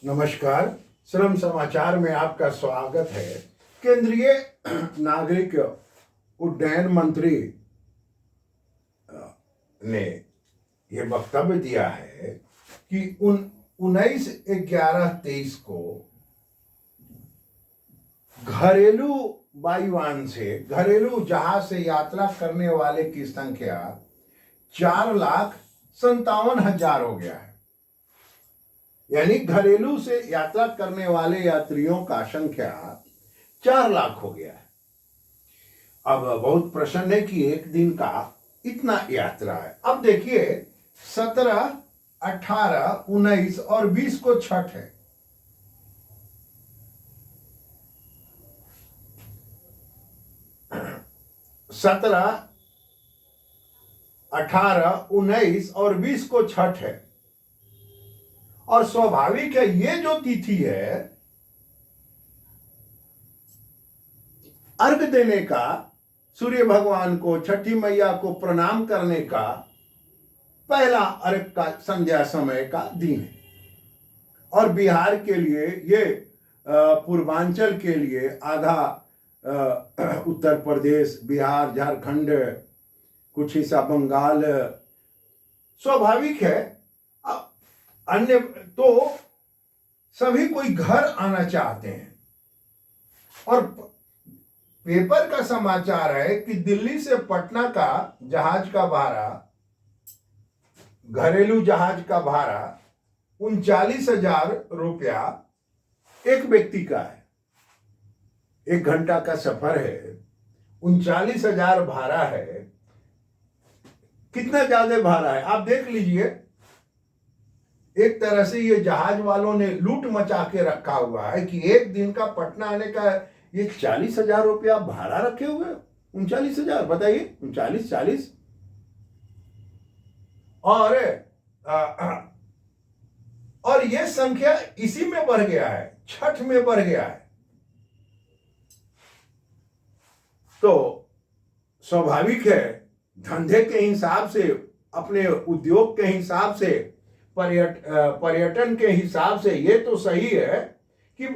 नमस्कार। श्रम समाचार में आपका स्वागत है। केंद्रीय नागरिक उड्डयन मंत्री ने यह वक्तव्य दिया है कि 19/11/23 को घरेलू वायुयान से, घरेलू जहाज से यात्रा करने वाले की संख्या 4,57,000 हो गया है। यानी घरेलू से यात्रा करने वाले यात्रियों का संख्या 4 लाख हो गया है। अब बहुत प्रश्न है कि एक दिन का इतना यात्रा है। अब देखिए 17, 18, 19 और 20 को छठ है। सत्रह, 18, 19 और 20 को छठ है और स्वाभाविक है ये जो तिथि है अर्घ देने का, सूर्य भगवान को, छठी मैया को प्रणाम करने का पहला अर्घ का संध्या समय का दिन है। और बिहार के लिए ये पूर्वांचल के लिए आधा उत्तर प्रदेश, बिहार, झारखंड, कुछ हिस्सा बंगाल, स्वाभाविक है। अन्य तो सभी कोई घर आना चाहते हैं। और पेपर का समाचार है कि दिल्ली से पटना का जहाज का भाड़ा, घरेलू जहाज का भाड़ा 39,000 रुपया एक व्यक्ति का है। 1 घंटा का सफर है, 39,000 भाड़ा है। कितना ज्यादा भाड़ा है आप देख लीजिए। एक तरह से ये जहाज वालों ने लूट मचा के रखा हुआ है कि एक दिन का पटना आने का ये 40,000 रुपया भाड़ा रखे हुए। 39,000 बताइए, 39, 40 और ये संख्या इसी में बढ़ गया है, छठ में बढ़ गया है। तो स्वाभाविक है धंधे के हिसाब से, अपने उद्योग के हिसाब से, पर्यटन के हिसाब से ये तो सही है कि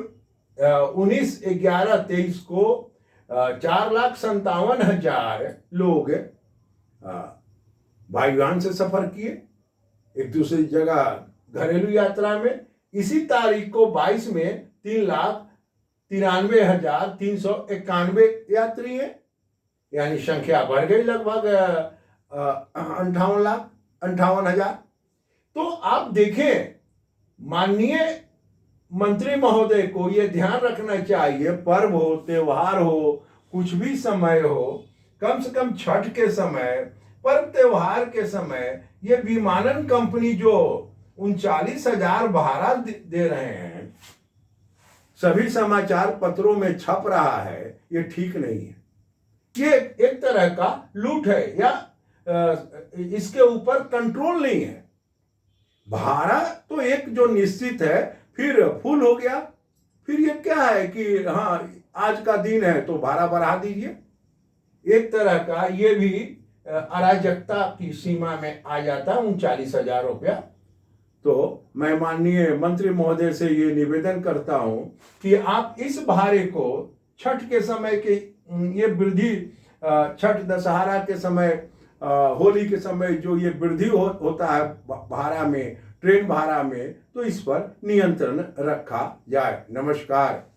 19/11/23 को 4,57,000 लोग वायुयान से सफर किए एक दूसरी जगह घरेलू यात्रा में। इसी तारीख को 22 में 3,93,391 यात्री हैं। यानी संख्या बढ़ गई लगभग 58,00,000। तो आप देखें, माननीय मंत्री महोदय को यह ध्यान रखना चाहिए, पर्व हो, त्योहार हो, कुछ भी समय हो, कम से कम छठ के समय, पर्व त्योहार के समय ये विमानन कंपनी जो 39,000 भाड़ा दे रहे हैं, सभी समाचार पत्रों में छप रहा है, ये ठीक नहीं है। ये एक तरह का लूट है या इसके ऊपर कंट्रोल नहीं है। भाड़ा तो एक जो निश्चित है, फिर फुल हो गया, फिर ये क्या है कि हाँ आज का दिन है तो भाड़ा बढ़ा दीजिए। एक तरह का ये भी अराजकता की सीमा में आ जाता है 39,000 रुपया। तो मैं माननीय मंत्री महोदय से ये निवेदन करता हूं कि आप इस भाड़े को छठ के समय के ये वृद्धि, छठ दशहरा के समय, होली के समय जो ये वृद्धि होता है भाड़ा में, ट्रेन भाड़ा में, तो इस पर नियंत्रण रखा जाए। नमस्कार।